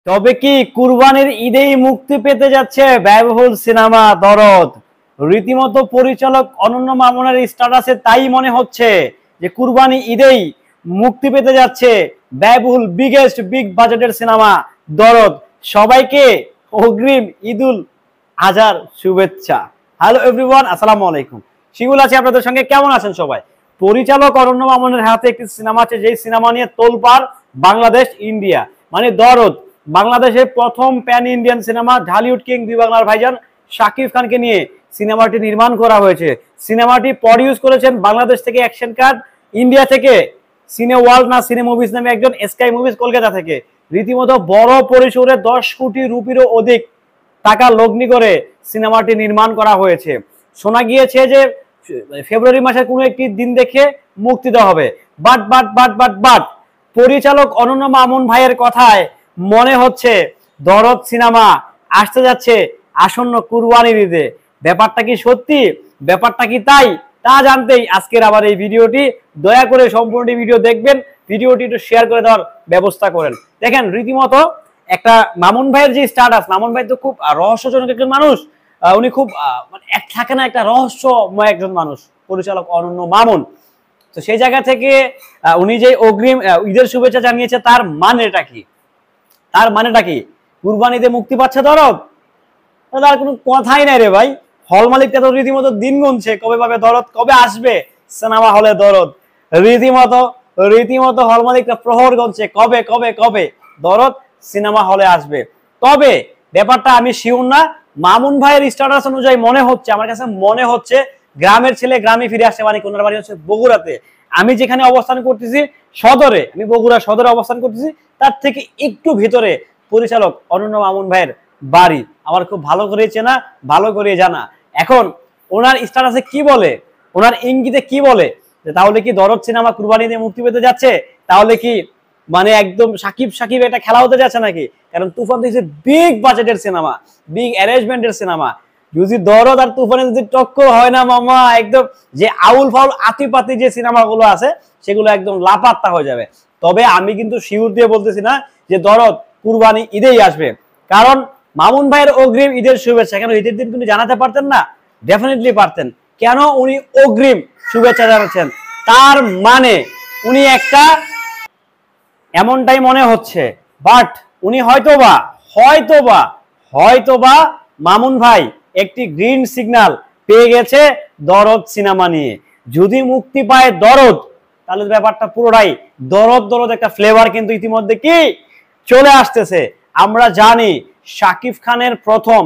তবে কি কুরবানির ঈদেই মুক্তি পেতে যাচ্ছে ব্যয়বহুল সিনেমা দরদ? রীতিমতো পরিচালক অনন্য মামুনের স্ট্যাটাসে তাই মনে হচ্ছে যে কুরবানি ঈদেই মুক্তি পেতে যাচ্ছে ব্যয়বহুল বিগ বাজেটের সিনেমা দরদ। সবাইকে অগ্রিম ঈদুল আজহার শুভেচ্ছা। হ্যালো এভরিওয়ান, আসসালামু আলাইকুম। শিমুল আছি আপনাদের সঙ্গে। কেমন আছেন সবাই? পরিচালক অনন্য মামুনের হাতে একটি সিনেমা আছে, যেই সিনেমা নিয়ে তোলপাড় বাংলাদেশ ইন্ডিয়া, মানে দরদ। বাংলাদেশের প্রথম pan Indian cinema, Dhallywood king দুই বাংলার ভাইজান শাকিব খানকে নিয়ে সিনেমাটি নির্মাণ করা হয়েছে। সিনেমাটি প্রডিউস করেছেন বাংলাদেশ থেকে অ্যাকশন কার্ড, ইন্ডিয়া থেকে সিনে ওয়ার্ল্ড না সিনে মুভিজ নামে একজন, স্কাই মুভিজ কলকাতা থেকে। রীতিমতো বড় পরিসরে 10 কোটি রুপিরও অধিক টাকা লগ্নি করে সিনেমাটি নির্মাণ করা হয়েছে। শোনা গিয়েছে যে ফেব্রুয়ারি মাসের কোনো একটি দিন দেখে মুক্তি দেওয়া হবে। বাট পরিচালক অনন্য মামুন ভাইয়ের কথায় মনে হচ্ছে দরদ সিনেমা আসতে যাচ্ছে আসন্ন কুরবানির ঈদে। ব্যাপারটা কি সত্যি? ব্যাপারটা কি তাই? তা জানতেই আজকের আবার এই ভিডিওটি। দয়া করে সম্পূর্ণ ভিডিও দেখবেন, ভিডিওটি একটু শেয়ার করে দেওয়ার ব্যবস্থা করেন। দেখেন, রীতিমতো একটা মামুন ভাইয়ের যে স্ট্যাটাস, মামুন ভাই তো খুব রহস্যজনক একজন মানুষ। উনি খুব মানে এক থাকে না, একটা রহস্যময় একজন মানুষ পরিচালক অনন্য মামুন। তো সেই জায়গা থেকে উনি যে অগ্রিম ঈদের শুভেচ্ছা জানিয়েছে, তার মানেটা কি? তার মানেটা কি? কুরবানিতে মুক্তি পাচ্ছে দরদ? তার কোনো কথাই নাই রে ভাই। হল মালিকটা তো রীতিমতো দিন গুনছে, কবে পাবে দরদ, কবে আসবে সিনেমা হলে দরদ। রীতিমতো হল মালিকটা প্রহর গুনছে, কবে কবে কবে দরদ সিনেমা হলে আসবে। তবে ব্যাপারটা আমি শিওর না। মামুন ভাইয়ের স্ট্যাটাস অনুযায়ী মনে হচ্ছে, আমার কাছে মনে হচ্ছে গ্রামের ছেলে গ্রামে ফিরে আসছে। মানে কোনার বাড়ি হচ্ছে বগুড়াতে, আমি যেখানে অবস্থান করতেছি সদরে, আমি বগুড়া সদরে অবস্থান করতেছি, তার থেকে একটু ভিতরে পরিচালক অনন্য মামুন ভাইয়ের বাড়ি। আমার খুব ভালো করে চেনা, ভালো করে জানা। এখন ওনার স্ট্যাটাসে কি বলে, ওনার ইঙ্গিতে কি বলে যে তাহলে কি দরদ সিনেমা কুরবানিতে মুক্তি পেতে যাচ্ছে? তাহলে কি মানে একদম সাকিব একটা খেলা হতে যাচ্ছে নাকি? কারণ তুফান দিচ্ছে বিগ বাজেটের সিনেমা, বিগ অ্যারেঞ্জমেন্টের সিনেমা। যদি দরদ আর তুফানে যদি টক্কর হয় না মামা, একদম যে আউল ফাউল আতিপাতি যে সিনেমাগুলো আছে সেগুলো একদম লাপাত্তা হয়ে যাবে। তবে আমি কিন্তু শিউর দিয়ে বলতেছি না যে দরদ কুরবানি ঈদেই আসবে, কারণ মামুন ভাইয়ের অগ্রিম ঈদের শুভেচ্ছা। কেন ঈদের দিন কিন্তু জানাতে পারতেন না? ডেফিনেটলি পারতেন। কেন উনি অগ্রিম শুভেচ্ছা জানাচ্ছেন? তার মানে উনি একটা, এমনটাই মনে হচ্ছে। বাট উনি হয়তোবা মামুন ভাই একটি গ্রিন সিগন্যাল পেয়ে গেছে দরদ সিনেমা নিয়ে। যদি মুক্তি পায় দরদ, তাহলে ব্যাপারটা পুরোটাই দরদ একটা ফ্লেভার কিন্তু ইতিমধ্যে কি চলে আসতেছে। আমরা জানি শাকিব খানের প্রথম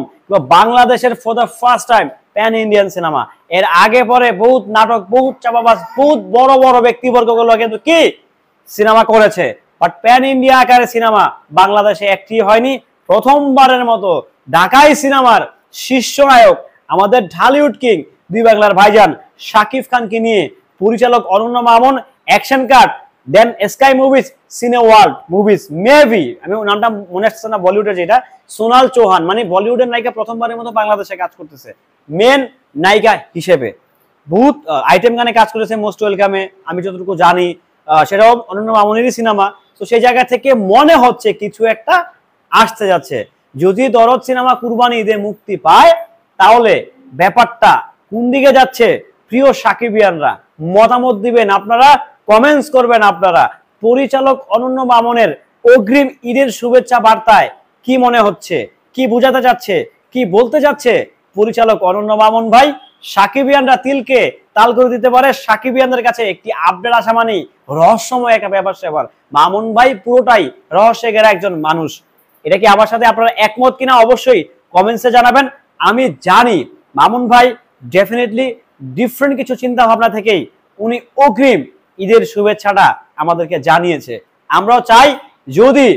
বাংলাদেশের for the first time pan Indian cinema. এর আগে পরে বহুত নাটক, বহুত চাপাবাজ, বহুত বড় বড় ব্যক্তিবর্গগুলো কিন্তু কি সিনেমা করেছে, বাট প্যান ইন্ডিয়া আকারে সিনেমা বাংলাদেশে একটি হয়নি। প্রথমবারের মতো ঢাকাই সিনেমার শীর্ষ নায়ক আমাদের ঢালিউড কিং দুই বাংলার ভাইজান শাকিব খানকে নিয়ে পরিচালক অনন্য মামুন, অ্যাকশন কাট, দেন স্কাই মুভিজ, সিনে ওয়ার্ল্ড মুভিজ, মেবি আমি নামটা মনে আসছে না, বলিউডের যেটা সোনাল চৌহান, মানে বলিউডের নায়িকা প্রথমবারের মতো বাংলাদেশে কাজ করতেছে মেন নায়িকা হিসেবে। বহুত আইটেম গানে কাজ করেছে মোস্ট ওয়েলকামে, আমি যতটুকু জানি সেটাও অনন্য মামুনেরই সিনেমা। তো সেই জায়গা থেকে মনে হচ্ছে কিছু একটা আসতে যাচ্ছে। যদি দরদ সিনেমা কুরবানি ঈদে মুক্তি পায়, তাহলে ব্যাপারটা কোন দিকে যাচ্ছে? প্রিয় সাকিবিয়ানরা মতামত দিবেন, আপনারা কমেন্টস করবেন। আপনারা পরিচালক অনন্য মামুনের অগ্রিম ঈদের শুভেচ্ছা বার্তায় কি মনে হচ্ছে, কি বোঝাতে যাচ্ছে, কি বলতে যাচ্ছে পরিচালক অনন্য মামুন ভাই? সাকিবিয়ানরা তিলকে তাল করে দিতে পারে। সাকিবিয়ানদের কাছে একটি আপডেট আসা মানেই রহস্যময় একটা ব্যাপার স্যাপার। মামুন ভাই পুরোটাই রহস্যে ঘেরা একজন মানুষ। এটা কি আমার সাথে আপনারা একমত কিনা অবশ্যই কমেন্টসে জানাবেন। আমি জানি মামুন ভাই ডেফিনেটলি ডিফারেন্ট কিছু চিন্তা ভাবনা থেকেই উনি অগ্রিম ঈদের শুভেচ্ছাটা আমাদেরকে জানিয়েছে। আমরাও চাই যদি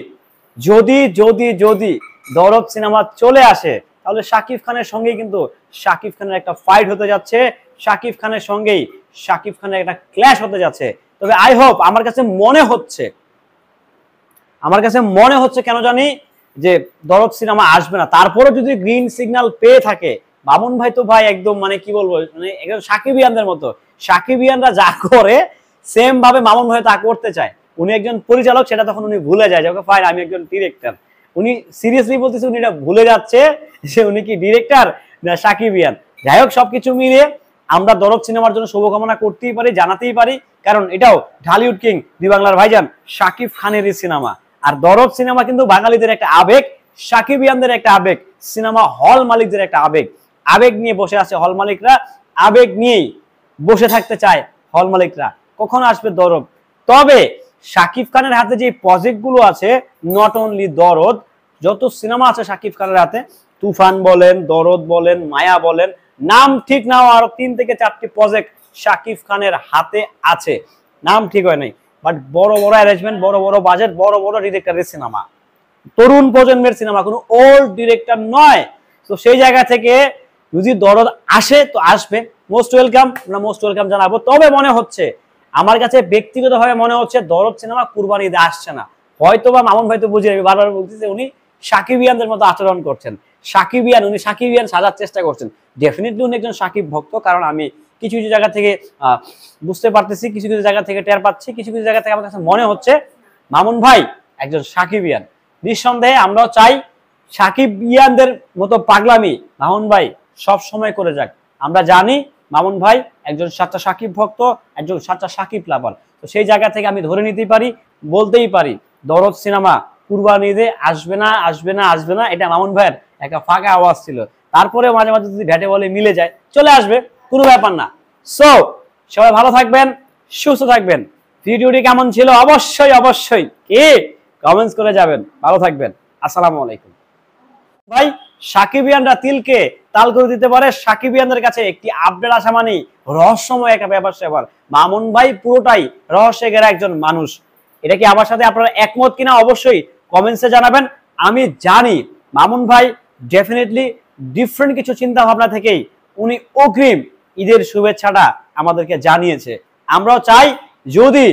যদি যদি যদি দরদ সিনেমা চলে আসে, তাহলে শাকিব খানের সঙ্গেই কিন্তু শাকিব খানের একটা ফাইট হতে যাচ্ছে, শাকিব খানের সঙ্গেই শাকিব খানের একটা ক্ল্যাশ হতে যাচ্ছে। তবে আই হোপ, আমার কাছে মনে হচ্ছে কেন জানি যে দরদ সিনেমা আসবে না। তারপরে যদি গ্রিন সিগন্যাল পেয়ে থাকে মামুন ভাই, তো ভাই একদম মানে কি বলবো, মানে একদম সাকিবিয়ানদের মতো। সাকিবিয়ানরা যা করে সেম ভাবে মামুন ভাই তা করতে চায়। উনি একজন পরিচালক, সেটা তখন উনি ভুলে যায় যে ওকে ফাইন, আমি একজন ডিরেক্টর। উনি সিরিয়াসলি বলতেছে উনি এটা ভুলে যাচ্ছে যে উনি কি ডিরেক্টর না সাকিবিয়ান। যাই হোক, সবকিছু মিলিয়ে আমরা দরদ সিনেমার জন্য শুভকামনা করতেই পারি, জানাতেই পারি, কারণ এটাও ঢালিউড কিং দুই বাংলার ভাইজান শাকিব খানেরই সিনেমা। আর দরদ সিনেমা কিন্তু বাঙালিদের একটা আবেগ, সাকিবিয়ানদের একটা আবেগ, সিনেমা হল মালিকদের একটা আবেগ। আবেগ নিয়ে বসে আছে হল মালিকরা, আবেগ নিয়েই বসে থাকতে চায় হল মালিকরা। কখন আসবে দরদ? তবে শাকিব খানের হাতে যে প্রজেক্ট গুলো আছে, নট অনলি দরদ, যত সিনেমা আছে শাকিব খানের হাতে, তুফান বলেন, দরদ বলেন, মায়া বলেন, নাম ঠিক নাও আরো 3 থেকে 4টি প্রজেক্ট শাকিব খানের হাতে আছে। নাম ঠিক হয় নাই, বাট বড় বড় অ্যারেঞ্জমেন্ট, বড় বড় বাজেট, বড় বড় ডিরেক্টরের সিনেমা, তরুণ প্রজন্মের সিনেমা, কোনো ওল্ড ডিরেক্টর নয়। তো সেই জায়গা থেকে যদি দরদ আসে তো আসবে, মোস্ট ওয়েলকাম, আমরা মোস্ট ওয়েলকাম জানাবো। তবে মনে হচ্ছে, আমার কাছে ব্যক্তিগতভাবে মনে হচ্ছে দরদ সিনেমা কুরবানি ঈদে আসছে না। হয়তো বা মামুন ভাই তো বুঝে যাবে, বারবার বলতেছে উনি সাকিবিয়ানদের মতো আচরণ করছেন, সাকিবিয়ান, উনি সাকিবিয়ান সাজার চেষ্টা করছেন। ডেফিনেটলি উনি একজন সাকিব ভক্ত, কারণ আমি কিছু কিছু জায়গা থেকে বুঝতে পারতেছি, কিছু কিছু জায়গা থেকে টের পাচ্ছি, কিছু কিছু জায়গা থেকে আমার কাছে মনে হচ্ছে মামুন ভাই একজন সাকিবিয়ান। নিঃসন্দেহে আমরাও চাই সাকিবিয়ানদের মতো পাগলামি মামুন ভাই সব সময় করে যাক। আমরা জানি মামুন ভাই একজন সাচ্চা সাকিব ভক্ত, একজন সাচ্চা সাকিব লাভার। তো সেই জায়গা থেকে আমি ধরে নিতেই পারি, বলতেই পারি, দরদ সিনেমা কুরবানি ঈদে আসবে না, আসবে না, আসবে না, এটা মামুন ভাইয়ের একটা ফাঁকা আওয়াজ ছিল। তারপরে মাঝে মাঝে যদি ভ্যাটে বলে মিলে যায়, চলে আসবে, কোনো ব্যাপার না। সো সবাই ভালো থাকবেন, সুস্থ থাকবেন। ভিডিওটি কেমন ছিল অবশ্যই অবশ্যই কি কমেন্টস করে যাবেন। ভালো থাকবেন, আসসালামু আলাইকুম। ভাই সাকিবিয়ানরা তিলকে তাল করে দিতে পারে, সাকিবিয়ানদের কাছে একটি আপডেট আসা মানে রহস্যময় একটা ব্যাপার স্যাপার। মামুন ভাই পুরোটাই রহস্যে ঘেরা একজন মানুষ। এটা কি আমার সাথে আপনারা একমত কিনা অবশ্যই কমেন্টসে জানাবেন। আমি জানি মামুন ভাই ডেফিনেটলি ডিফারেন্ট কিছু চিন্তা ভাবনা থেকেই উনি অগ্রিম ঈদের শুভেচ্ছাটা আমাদেরকে জানিয়েছে। আমরাও চাই যদি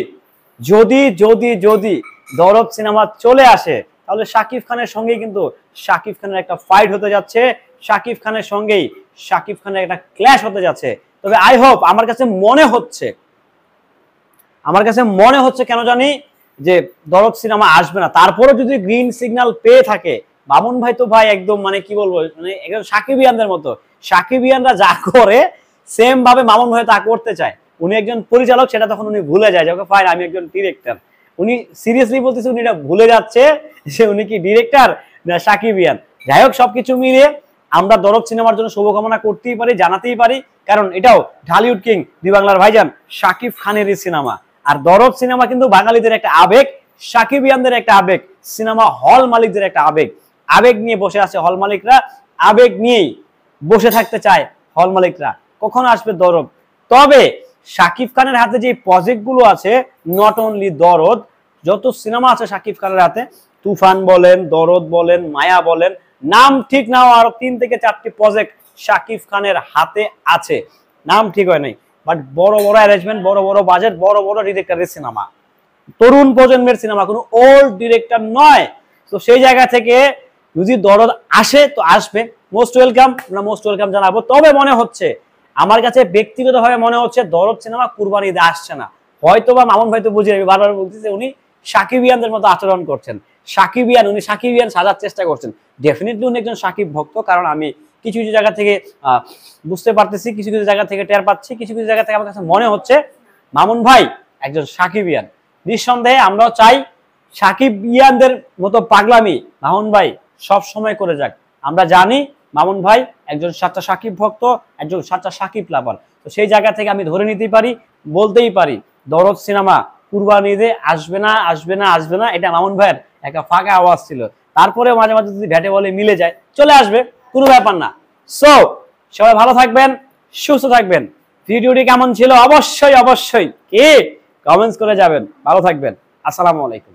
যদি যদি যদি দরদ সিনেমা চলে আসে, তাহলে শাকিব খানের সঙ্গেই কিন্তু শাকিব খানের একটা ফাইট হতে যাচ্ছে, শাকিব খানের সঙ্গেই শাকিব খানের একটা ক্ল্যাশ হতে যাচ্ছে। তবে আই হোপ, আমার কাছে মনে হচ্ছে কেন জানি যে দরদ সিনেমা আসবে না। তারপরে যদি গ্রিন সিগন্যাল পেয়ে থাকে মামুন ভাই, তো ভাই একদম মানে কি বলবো, মানে একদম সাকিবিয়ানদের মতো, সাকিবিয়ানরা যা করে সেম ভাবে মামুন ভাই তা করতে চায়। উনি একজন পরিচালক, সেটা তখন উনি ভুলে যায় যে ফাইন আমি একজন ডিরেক্টর। উনি সিরিয়াসলি বলতেছে উনি এটা ভুলে যাচ্ছে যে উনি কি ডিরেক্টর না সাকিবিয়ান। যাই হোক, সবকিছু মিলিয়ে আমরা দরদ সিনেমার জন্য শুভকামনা করতেই পারি, জানাতেই পারি, কারণ এটাও ঢালিউড কিং দুই বাংলার ভাইজান শাকিব খানেরই সিনেমা। আর দরদ সিনেমা কিন্তু বাঙালিদের একটা আবেগ, সাকিবিয়ানদের একটা আবেগ, সিনেমা হল মালিকদের একটা আবেগ। আবেগ নিয়ে বসে আছে হল মালিকরা, আবেগ নিয়েই বসে থাকতে চায় হল মালিকরা। কখন আসবে দরদ? তবে শাকিব খানের হাতে যে প্রজেক্ট গুলো আছে, নট অনলি দরদ, যত সিনেমা আছে শাকিব খানের হাতে, তুফান বলেন, দরদ বলেন, মায়া বলেন, নাম ঠিক নাও আরো 3 থেকে 4টি প্রজেক্ট শাকিব খানের হাতে আছে। নাম ঠিক হয় নাই, বাট বড় বড় অ্যারেঞ্জমেন্ট, বড় বড় বাজেট, বড় বড় ডিরেক্টরের সিনেমা, তরুণ প্রজন্মের সিনেমা, কোনো ওল্ড ডিরেক্টর নয়। তো সেই জায়গা থেকে যদি দরদ আসে তো আসবে, মোস্ট ওয়েলকাম, আমরা মোস্ট ওয়েলকাম জানাবো। তবে মনে হচ্ছে, আমার কাছে ব্যক্তিগতভাবে মনে হচ্ছে দরদ সিনেমা কুরবানি ঈদে আসছে না। হয়তো বা মামুন ভাই তো বুঝে যাবে, বারবার বলতেছে উনি সাকিবিয়ানদের মতো আচরণ করছেন, সাকিবিয়ান, উনি সাকিবিয়ান সাজার চেষ্টা করছেন। ডেফিনেটলি উনি একজন সাকিব ভক্ত, কারণ আমি কিছু কিছু জায়গা থেকে বুঝতে পারতেছি, কিছু কিছু জায়গা থেকে টের পাচ্ছি, কিছু কিছু জায়গা থেকে আমার কাছে মনে হচ্ছে মামুন ভাই একজন সাকিবিয়ান। নিঃসন্দেহে আমরাও চাই সাকিবিয়ানদের মতো পাগলামি মামুন ভাই সব সময় করে যাক। আমরা জানি মামুন ভাই একজন সাচ্চা সাকিব ভক্ত, একজন সাচ্চা সাকিব লাভার। তো সেই জায়গা থেকে আমি ধরে নিতেই পারি, বলতেই পারি, দরদ সিনেমা কুরবানি ঈদে আসবে না, আসবে না, আসবে না, এটা মামুন ভাইয়ের একটা ফাঁকা আওয়াজ ছিল। তারপরে মাঝে মাঝে যদি ভ্যাটে বলে মিলে যায়, চলে আসবে, কোনো ব্যাপার না। সো সবাই ভালো থাকবেন, সুস্থ থাকবেন। ভিডিওটি কেমন ছিল অবশ্যই অবশ্যই কি কমেন্টস করে যাবেন। ভালো থাকবেন, আসসালামু আলাইকুম।